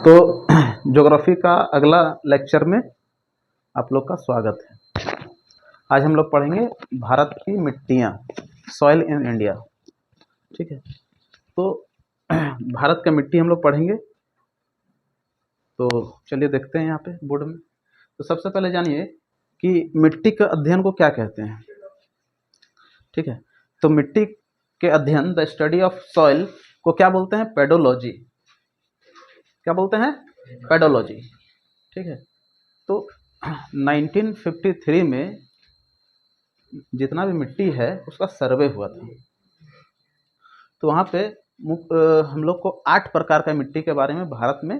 तो ज्योग्राफी का अगला लेक्चर में आप लोग का स्वागत है। आज हम लोग पढ़ेंगे भारत की मिट्टियाँ, सॉइल इन इंडिया। ठीक है, तो भारत का मिट्टी हम लोग पढ़ेंगे। तो चलिए देखते हैं यहाँ पे बोर्ड में। तो सबसे पहले जानिए कि मिट्टी के अध्ययन को क्या कहते हैं। ठीक है, तो मिट्टी के अध्ययन, द स्टडी ऑफ सॉइल, को क्या बोलते हैं? पेडोलॉजी। क्या बोलते हैं? पेडोलॉजी। ठीक है, तो 1953 में जितना भी मिट्टी है उसका सर्वे हुआ था। तो वहाँ पे हम लोग को 8 प्रकार का मिट्टी के बारे में भारत में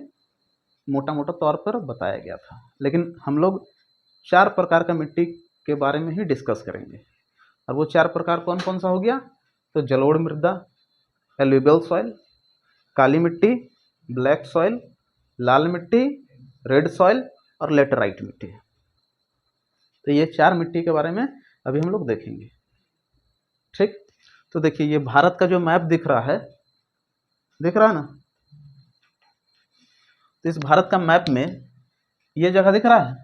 मोटा मोटा तौर पर बताया गया था, लेकिन हम लोग 4 प्रकार का मिट्टी के बारे में ही डिस्कस करेंगे। और वो 4 प्रकार कौन कौन सा हो गया? तो जलोढ़ मृदा, एल्यूवियल सॉइल, काली मिट्टी, ब्लैक सॉइल, लाल मिट्टी, रेड सॉइल और लेटराइट मिट्टी। तो ये 4 मिट्टी के बारे में अभी हम लोग देखेंगे। ठीक, तो देखिए ये भारत का जो मैप दिख रहा है ना, तो इस भारत का मैप में ये जगह दिख रहा है,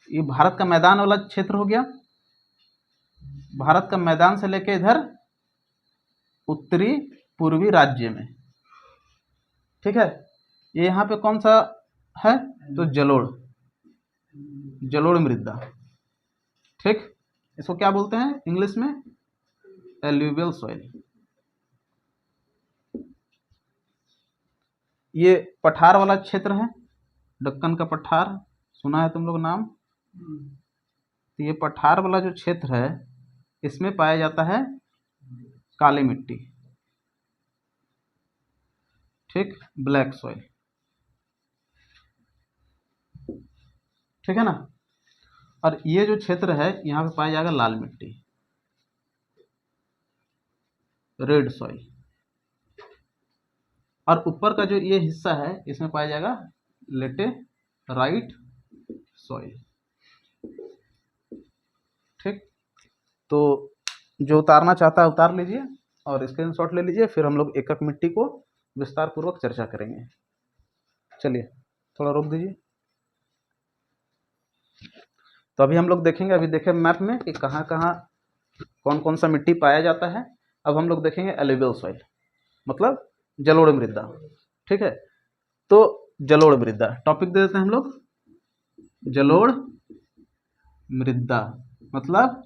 ये भारत का मैदान वाला क्षेत्र हो गया। भारत का मैदान से लेके इधर उत्तरी पूर्वी राज्य में, ठीक है, ये यहाँ पे कौन सा है? तो जलोढ़ मृदा। ठीक, इसको क्या बोलते हैं इंग्लिश में? Alluvial soil. ये पठार वाला क्षेत्र है, दक्कन का पठार, सुना है तुम लोग नाम? तो ये पठार वाला जो क्षेत्र है इसमें पाया जाता है काली मिट्टी। ठीक, ब्लैक सॉइल। ठीक है ना। और ये जो क्षेत्र है यहाँ पे पाया जाएगा लाल मिट्टी, रेड सॉइल। और ऊपर का जो ये हिस्सा है इसमें पाया जाएगा लेटेराइट सॉइल। ठीक, तो जो उतारना चाहता है उतार लीजिए और स्क्रीनशॉट ले लीजिए, फिर हम लोग एक एक मिट्टी को विस्तार पूर्वक चर्चा करेंगे। चलिए थोड़ा रोक दीजिए। तो अभी हम लोग देखेंगे, अभी देखें मैप में कि कहाँ कहाँ कौन कौन सा मिट्टी पाया जाता है। अब हम लोग देखेंगे एल्यूवियल सॉइल, मतलब जलोढ़ मृदा। ठीक है, तो जलोढ़ मृदा टॉपिक दे देते हैं हम लोग। जलोढ़ मृदा मतलब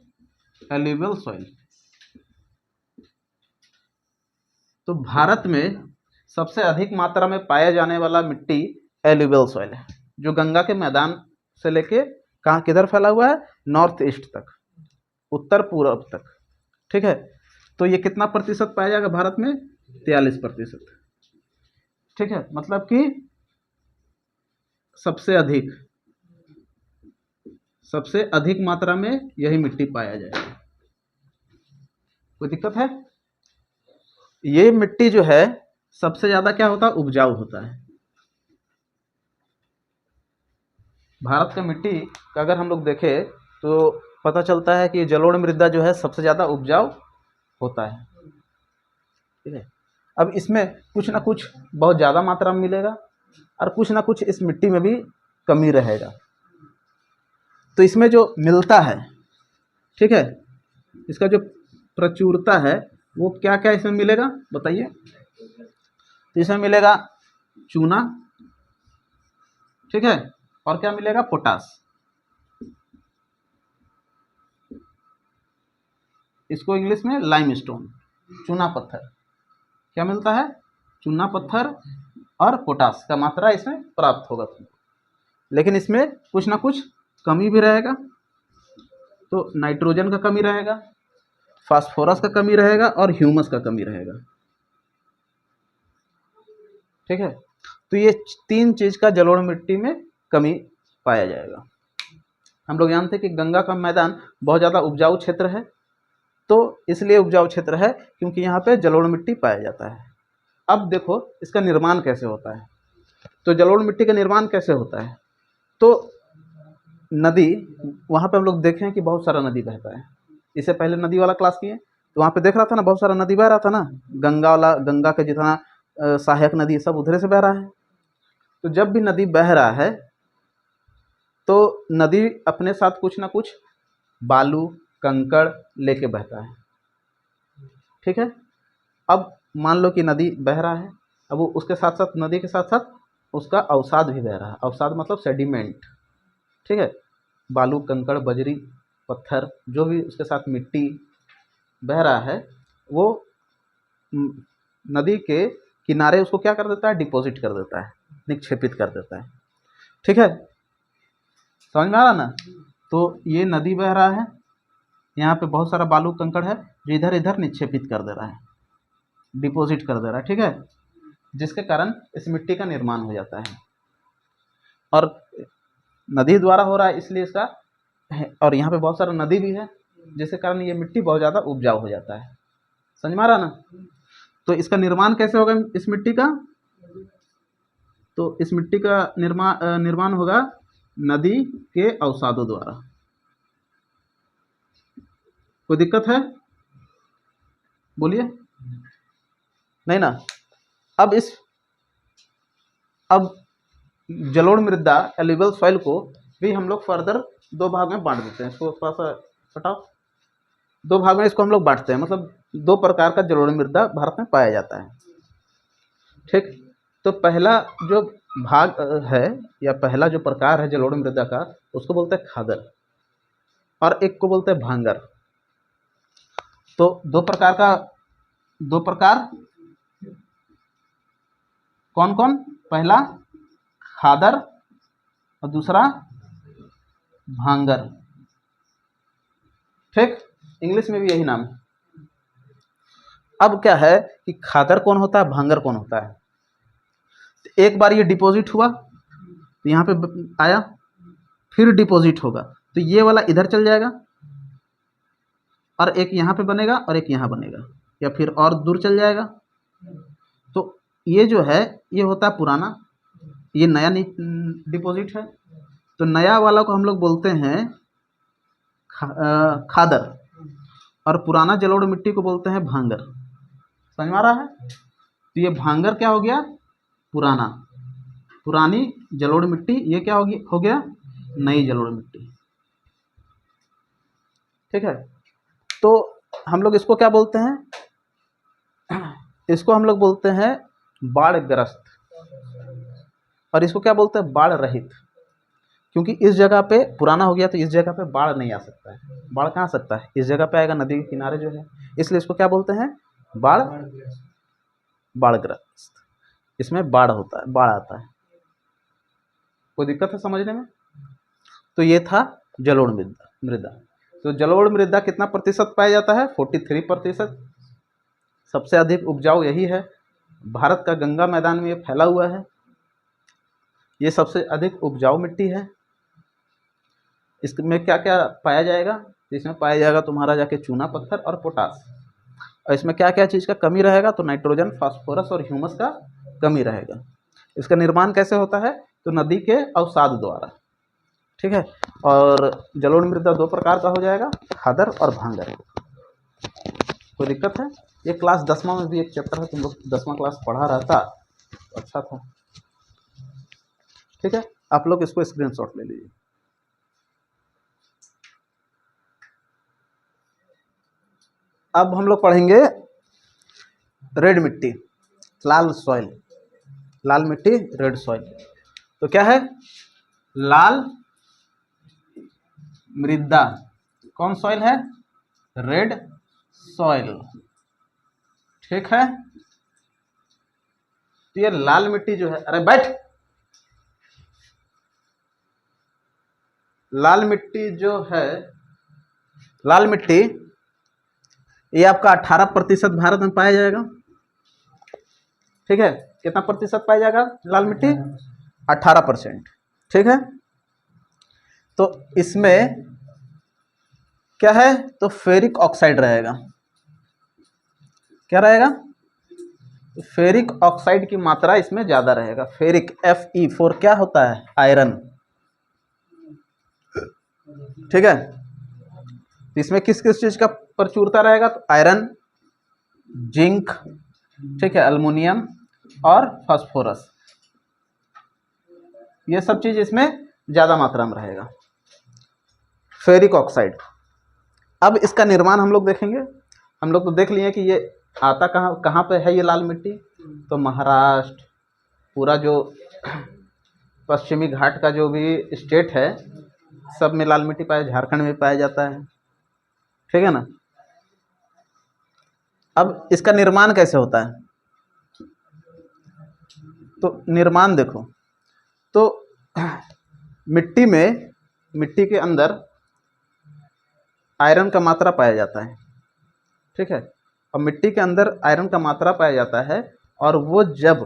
एल्यूवियल सॉइल। तो भारत में सबसे अधिक मात्रा में पाया जाने वाला मिट्टी एल्यूवियल सॉइल है, जो गंगा के मैदान से लेके कहाँ किधर फैला हुआ है? नॉर्थ ईस्ट तक, उत्तर पूर्व तक। ठीक है, तो ये कितना प्रतिशत पाया जाएगा भारत में? 43%। ठीक है, मतलब कि सबसे अधिक मात्रा में यही मिट्टी पाया जाएगा। कोई दिक्कत है? ये मिट्टी जो है सबसे ज्यादा क्या होता है? उपजाऊ होता है। भारत का मिट्टी का अगर हम लोग देखें तो पता चलता है कि जलोढ़ मृदा जो है सबसे ज़्यादा उपजाऊ होता है। ठीक है, अब इसमें कुछ ना कुछ बहुत ज़्यादा मात्रा में मिलेगा और कुछ ना कुछ इस मिट्टी में भी कमी रहेगा। तो इसमें जो मिलता है, ठीक है, इसका जो प्रचुरता है वो क्या क्या इसमें मिलेगा बताइए? तो इसमें मिलेगा चूना, ठीक है, और क्या मिलेगा? पोटास। इसको इंग्लिश में लाइमस्टोन, चूना पत्थर। क्या मिलता है? चूना पत्थर और पोटास का मात्रा इसमें प्राप्त होगा तुमको। लेकिन इसमें कुछ ना कुछ कमी भी रहेगा। तो नाइट्रोजन का कमी रहेगा, फास्फोरस का कमी रहेगा और ह्यूमस का कमी रहेगा। ठीक है, तो ये 3 चीज का जलोढ़ मिट्टी में कमी पाया जाएगा। हम लोग जानते हैं कि गंगा का मैदान बहुत ज़्यादा उपजाऊ क्षेत्र है, तो इसलिए उपजाऊ क्षेत्र है क्योंकि यहाँ पे जलोढ़ मिट्टी पाया जाता है। अब देखो इसका निर्माण कैसे होता है। तो जलोढ़ मिट्टी का निर्माण कैसे होता है? तो नदी, वहाँ पे हम लोग देखें कि बहुत सारा नदी बहता है। इससे पहले नदी वाला क्लास किए तो वहाँ पे देख रहा था ना, बहुत सारा नदी बह रहा था ना, गंगा का जितना सहायक नदी सब उधर से बह रहा है। तो जब भी नदी बह रहा है तो नदी अपने साथ कुछ ना कुछ बालू कंकड़ लेके बहता है, ठीक है। अब मान लो कि नदी बह रहा है, अब वो उसके साथ साथ नदी के साथ साथ उसका अवसाद भी बह रहा है। अवसाद मतलब सेडिमेंट, ठीक है। बालू कंकड़ बजरी पत्थर जो भी उसके साथ मिट्टी बह रहा है वो नदी के किनारे उसको क्या कर देता है, डिपॉजिट कर देता है, निक्षेपित कर देता है, ठीक है। समझ में आ रहा ना। तो ये नदी बह रहा है, यहाँ पे बहुत सारा बालू कंकड़ है जो इधर इधर निक्षेपित कर दे रहा है, डिपॉजिट कर दे रहा है, ठीक है, जिसके कारण इस मिट्टी का निर्माण हो जाता है। और नदी द्वारा हो रहा है इसलिए इसका और यहाँ पे बहुत सारा नदी भी है जिसके कारण ये मिट्टी बहुत ज़्यादा उपजाऊ हो जाता है। समझ में आ रहा ना। तो इसका निर्माण कैसे होगा इस मिट्टी का, तो इस मिट्टी का निर्माण होगा नदी के अवसादों द्वारा। कोई दिक्कत है बोलिए, नहीं ना। अब जलोढ़ मृदा एल्यूवियल सॉइल को भी हम लोग फर्दर दो भाग में बांट देते हैं। इसको थोड़ा सा हटाओ, दो भाग में इसको हम लोग बांटते हैं, मतलब दो प्रकार का जलोढ़ मृदा भारत में पाया जाता है, ठीक। तो पहला जो भाग है या पहला जो प्रकार है जलोढ़ मृदा का उसको बोलते हैं खादर और एक को बोलते हैं भांगर। तो दो प्रकार कौन कौन, पहला खादर और दूसरा भांगर, ठीक। इंग्लिश में भी यही नाम है। अब क्या है कि खादर कौन होता है, भांगर कौन होता है। एक बार ये डिपॉजिट हुआ तो यहाँ पे आया, फिर डिपॉजिट होगा तो ये वाला इधर चल जाएगा और एक यहाँ पे बनेगा और एक यहाँ बनेगा, या फिर और दूर चल जाएगा। तो ये जो है ये होता है पुराना, ये नया डिपॉजिट है। तो नया वाला को हम लोग बोलते हैं खादर और पुराना जलोढ़ मिट्टी को बोलते हैं भांगर। समझ में आ रहा है। तो ये भांगर क्या हो गया, पुरानी जलोढ़ मिट्टी, ये क्या हो गया नई जलोढ़ मिट्टी, ठीक है। तो हम लोग इसको क्या बोलते हैं, इसको हम लोग बोलते हैं बाढ़ग्रस्त और इसको क्या बोलते हैं बाढ़ रहित, क्योंकि इस जगह पे पुराना हो गया तो इस जगह पे बाढ़ नहीं आ सकता है। बाढ़ कहाँ आ सकता है, इस जगह पे आएगा नदी के किनारे जो है, इसलिए इसको क्या बोलते हैं बाढ़ग्रस्त। इसमें बाढ़ होता है, बाढ़ आता है। कोई दिक्कत है समझने में। तो ये था जलोढ़ मृदा। तो जलोढ़ मृदा कितना प्रतिशत पाया जाता है, 43%। सबसे अधिक उपजाऊ यही है, भारत का गंगा मैदान में ये फैला हुआ है, ये सबसे अधिक उपजाऊ मिट्टी है। इसमें क्या क्या पाया जाएगा, इसमें पाया जाएगा तुम्हारा जाके चूना पत्थर और पोटास। और इसमें क्या क्या चीज़ का कमी रहेगा, तो नाइट्रोजन फास्फोरस और ह्यूमस का कमी रहेगा। इसका निर्माण कैसे होता है, तो नदी के अवसाद द्वारा, ठीक है। और जलोढ़ मृदा दो प्रकार का हो जाएगा, खादर और भांगर। कोई दिक्कत है। ये क्लास 10वां में भी एक चैप्टर है, तुम लोग 10वां क्लास पढ़ा रहता तो अच्छा था, ठीक है। आप लोग इसको स्क्रीनशॉट ले लीजिए। अब हम लोग पढ़ेंगे रेड मिट्टी, लाल सॉइल, लाल मिट्टी रेड सॉइल। तो क्या है, लाल मृदा कौन सॉइल है, रेड सॉइल, ठीक है। तो ये लाल मिट्टी जो है, अरे बैठ, लाल मिट्टी जो है, लाल मिट्टी ये आपका 18% भारत में पाया जाएगा, ठीक है। कितना प्रतिशत पाया जाएगा लाल मिट्टी, 18%, ठीक है। तो इसमें क्या है, तो फेरिक ऑक्साइड रहेगा। क्या रहेगा, फेरिक ऑक्साइड की मात्रा इसमें ज्यादा रहेगा। फेरिक Fe4 क्या होता है, आयरन, ठीक है। तो इसमें किस किस चीज का प्रचुरता रहेगा, तो आयरन, जिंक, ठीक है, अल्युमिनियम, और फास्फोरस, ये सब चीज़ इसमें ज़्यादा मात्रा में रहेगा। फेरिक ऑक्साइड, अब इसका निर्माण हम लोग देखेंगे। हम लोग तो देख लिए कि ये आता कहाँ कहाँ पे है ये लाल मिट्टी, तो महाराष्ट्र, पूरा जो पश्चिमी घाट का जो भी स्टेट है सब में लाल मिट्टी पाया, झारखंड में पाया जाता है, ठीक है ना। अब इसका निर्माण कैसे होता है, तो निर्माण देखो, तो मिट्टी के अंदर आयरन का मात्रा पाया जाता है, ठीक है। और मिट्टी के अंदर आयरन का मात्रा पाया जाता है, और वो जब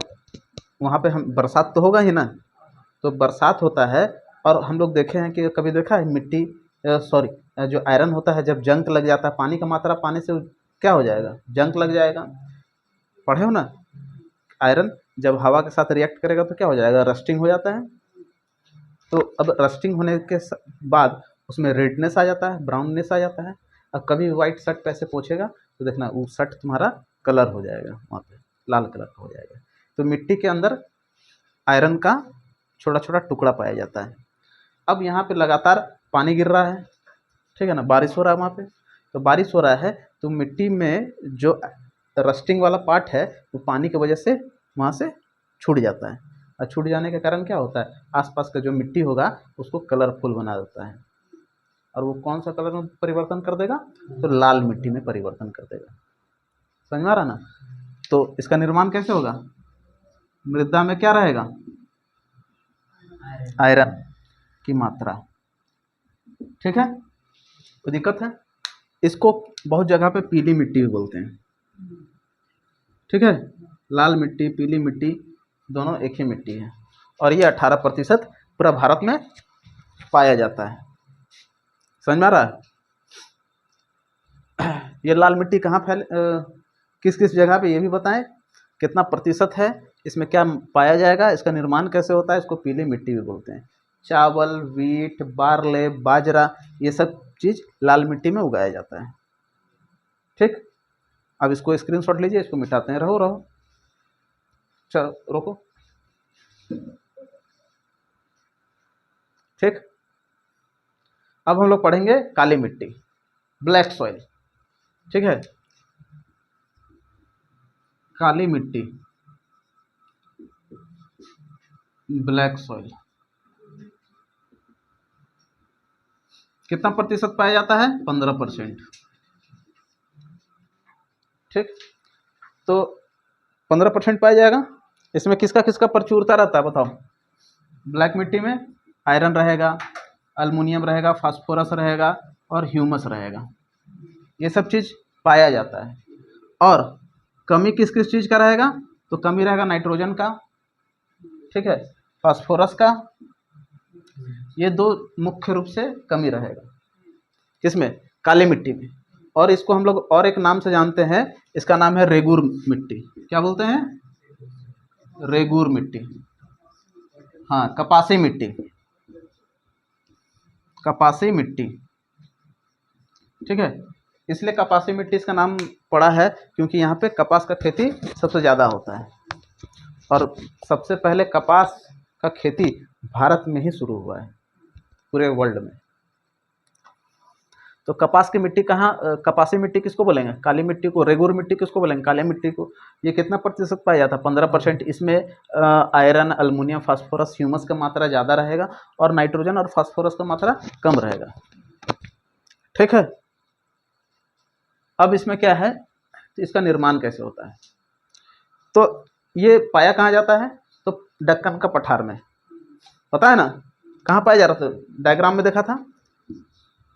वहाँ पे हम बरसात तो होगा ही ना, तो बरसात होता है, और हम लोग देखे हैं कि कभी देखा है मिट्टी सॉरी जो आयरन होता है जब जंग लग जाता है, पानी का मात्रा पाने से क्या हो जाएगा, जंग लग जाएगा, पढ़े हो ना। आयरन जब हवा के साथ रिएक्ट करेगा तो क्या हो जाएगा, रस्टिंग हो जाता है। तो अब रस्टिंग होने के बाद उसमें रेडनेस आ जाता है, ब्राउननेस आ जाता है। अब कभी वाइट शर्ट पे ऐसे पोछेगा तो देखना वो शर्ट तुम्हारा कलर हो जाएगा, वहाँ पे लाल कलर का हो जाएगा। तो मिट्टी के अंदर आयरन का छोटा छोटा टुकड़ा पाया जाता है। अब यहाँ पे लगातार पानी गिर रहा है, ठीक है ना, बारिश हो रहा है वहाँ पे, तो बारिश हो रहा है तो मिट्टी में जो रस्टिंग वाला पार्ट है वो पानी की वजह से वहाँ से छूट जाता है, और छूट जाने के कारण क्या होता है, आसपास का जो मिट्टी होगा उसको कलरफुल बना देता है, और वो कौन सा कलर में परिवर्तन कर देगा, तो लाल मिट्टी में परिवर्तन कर देगा। समझ में आ रहा ना। तो इसका निर्माण कैसे होगा, मृदा में क्या रहेगा, आयरन की मात्रा, ठीक है। कोई दिक्कत है, इसको बहुत जगह पे पीली मिट्टी भी बोलते हैं, ठीक है। लाल मिट्टी पीली मिट्टी दोनों एक ही मिट्टी है, और ये 18% पूरा भारत में पाया जाता है। समझ में आ रहा है। ये लाल मिट्टी कहाँ किस किस जगह पे ये भी बताएं, कितना प्रतिशत है, इसमें क्या पाया जाएगा, इसका निर्माण कैसे होता है। इसको पीली मिट्टी भी बोलते हैं। चावल, वीट, बार्ले, बाजरा, ये सब चीज़ लाल मिट्टी में उगाया जाता है, ठीक। अब इसको स्क्रीनशॉट लीजिए, इसको मिटाते हैं, रहो रहो, चलो रोको, ठीक। अब हम लोग पढ़ेंगे काली मिट्टी, ब्लैक सॉइल, ठीक है। काली मिट्टी, ब्लैक सॉइल, कितना प्रतिशत पाया जाता है, 15%, ठीक। तो 15% पाया जाएगा। इसमें किसका किसका प्रचुरता रहता है बताओ। ब्लैक मिट्टी में आयरन रहेगा, अल्मुनियम रहेगा, फास्फोरस रहेगा और ह्यूमस रहेगा, ये सब चीज़ पाया जाता है। और कमी किस किस चीज़ का रहेगा, तो कमी रहेगा नाइट्रोजन का, ठीक है, फास्फोरस का, ये दो मुख्य रूप से कमी रहेगा किसमें, काली मिट्टी में। और इसको हम लोग और एक नाम से जानते हैं, इसका नाम है रेगूर मिट्टी। क्या बोलते हैं, रेगूर मिट्टी, हाँ, कपासी मिट्टी, कपासी मिट्टी, ठीक है। इसलिए कपासी मिट्टी इसका नाम पड़ा है क्योंकि यहाँ पे कपास का खेती सबसे ज़्यादा होता है, और सबसे पहले कपास का खेती भारत में ही शुरू हुआ है पूरे वर्ल्ड में। तो कपास की मिट्टी कहाँ, कपासी मिट्टी किसको बोलेंगे, काली मिट्टी को। रेगुर मिट्टी किसको बोलेंगे, काली मिट्टी को। ये कितना प्रतिशत पाया जाता है, 15%। इसमें आयरन, अल्मुनियम, फास्फोरस, ह्यूमस का मात्रा ज़्यादा रहेगा, और नाइट्रोजन और फास्फोरस का मात्रा कम रहेगा, ठीक है। अब इसमें क्या है, तो इसका निर्माण कैसे होता है, तो ये पाया कहाँ जाता है, तो दक्कन का पठार में, पता है ना कहाँ पाया जा रहा था, डायग्राम में देखा था,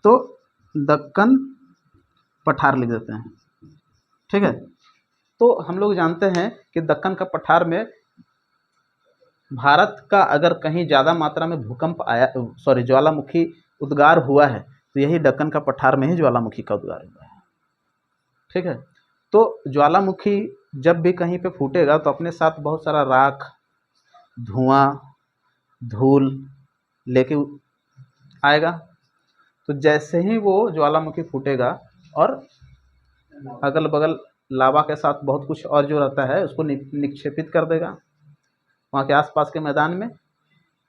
तो दक्कन पठार लिख देते हैं, ठीक है। तो हम लोग जानते हैं कि दक्कन का पठार में भारत का अगर कहीं ज़्यादा मात्रा में भूकंप आया, सॉरी, ज्वालामुखी उद्गार हुआ है, तो यही दक्कन का पठार में ही ज्वालामुखी का उद्गार हुआ है, ठीक है। तो ज्वालामुखी जब भी कहीं पे फूटेगा तो अपने साथ बहुत सारा राख, धुआं, धूल लेके आएगा। तो जैसे ही वो ज्वालामुखी फूटेगा और अगल बगल लावा के साथ बहुत कुछ और जो रहता है उसको निक्षेपित कर देगा वहाँ के आसपास के मैदान में,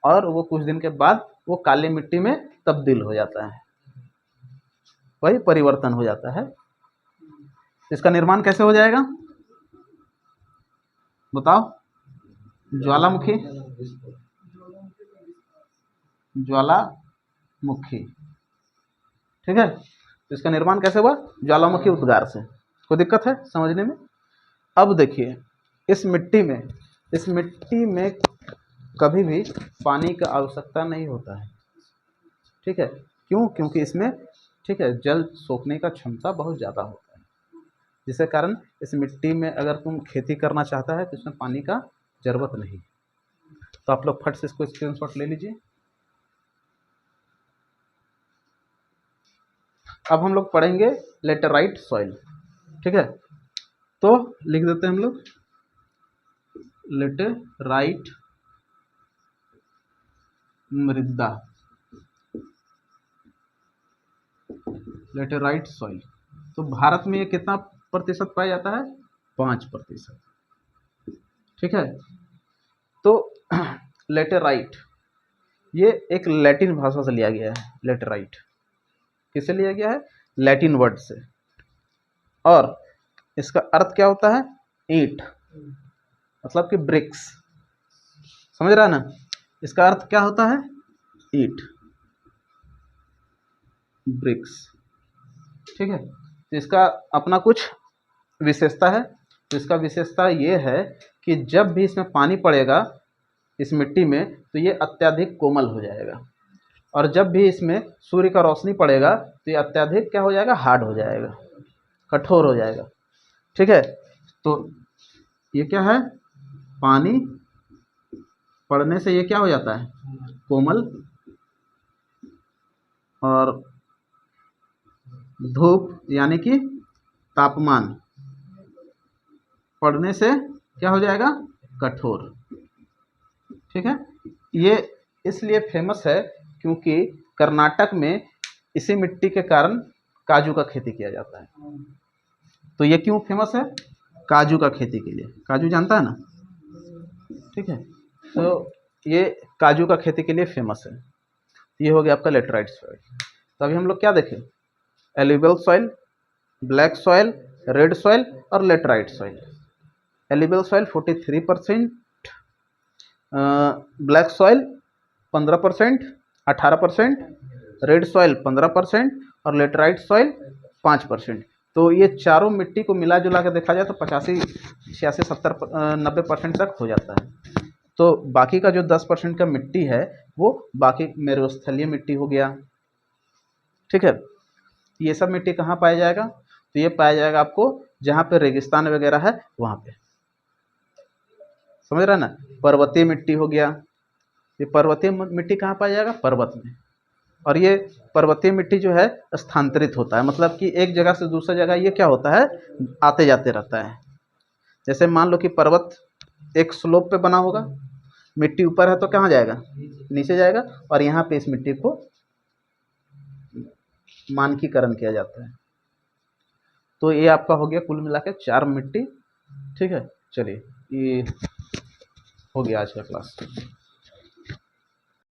और वो कुछ दिन के बाद वो काली मिट्टी में तब्दील हो जाता है, वही परिवर्तन हो जाता है। इसका निर्माण कैसे हो जाएगा बताओ? ज्वालामुखी, ज्वालामुखी, ठीक है। तो इसका निर्माण कैसे हुआ? ज्वालामुखी उद्गार से। कोई दिक्कत है समझने में? अब देखिए इस मिट्टी में कभी भी पानी का आवश्यकता नहीं होता है, ठीक है। क्यों? क्योंकि इसमें, ठीक है, जल सोखने का क्षमता बहुत ज़्यादा होता है, जिसके कारण इस मिट्टी में अगर तुम खेती करना चाहता है तो इसमें पानी का ज़रूरत नहीं। तो आप लोग फट से इसको स्क्रीनशॉट ले लीजिए। अब हम लोग पढ़ेंगे लेटेराइट सॉइल, ठीक है। तो लिख देते हैं हम लोग लेटेराइट मृदा, लेटेराइट सॉइल। तो भारत में ये कितना प्रतिशत पाया जाता है? 5%, ठीक है। तो लेटेराइट ये एक लैटिन भाषा से लिया गया है। लेटेराइट किससे लिया गया है? लैटिन वर्ड से। और इसका अर्थ क्या होता है? ईंट, मतलब कि ब्रिक्स, समझ रहा है ना? इसका अर्थ क्या होता है? ईंट, ब्रिक्स, ठीक है। तो इसका अपना कुछ विशेषता है। तो इसका विशेषता ये है कि जब भी इसमें पानी पड़ेगा इस मिट्टी में तो ये अत्यधिक कोमल हो जाएगा, और जब भी इसमें सूर्य का रोशनी पड़ेगा तो ये अत्यधिक क्या हो जाएगा? हार्ड हो जाएगा, कठोर हो जाएगा, ठीक है। तो ये क्या है? पानी पड़ने से ये क्या हो जाता है? कोमल, और धूप यानी कि तापमान पड़ने से क्या हो जाएगा? कठोर, ठीक है। ये इसलिए फेमस है क्योंकि कर्नाटक में इसी मिट्टी के कारण काजू का खेती किया जाता है। तो ये क्यों फेमस है? काजू का खेती के लिए। काजू जानता है ना, ठीक है। तो ये काजू का खेती के लिए फेमस है। ये हो गया आपका लेटेराइट सॉइल। तो अभी हम लोग क्या देखें? Alluvial soil, black soil, red soil और laterite soil. Alluvial soil 43%, black soil 15%, 18%, red soil 15% और लेटेराइट सॉइल 5%। तो ये चारों मिट्टी को मिला जुला के देखा जाए तो 85, 86, 70, 90% तक हो जाता है। तो बाकी का जो 10% का मिट्टी है वो बाकी मेरुस्थलीय मिट्टी हो गया, ठीक है। ये सब मिट्टी कहाँ पाया जाएगा? तो ये पाया जाएगा आपको जहाँ पे रेगिस्तान वगैरह है वहाँ पे, समझ रहा है ना? पर्वतीय मिट्टी हो गया। ये पर्वतीय मिट्टी कहाँ पाया जाएगा? पर्वत में। और ये पर्वतीय मिट्टी जो है स्थानांतरित होता है, मतलब कि एक जगह से दूसरी जगह ये क्या होता है? आते जाते रहता है। जैसे मान लो कि पर्वत एक स्लोप पे बना होगा, मिट्टी ऊपर है तो कहाँ जाएगा? नीचे जाएगा, और यहाँ पे इस मिट्टी को मानकीकरण किया जाता है। तो ये आपका हो गया कुल मिला के 4 मिट्टी, ठीक है। चलिए ये हो गया आज का क्लास।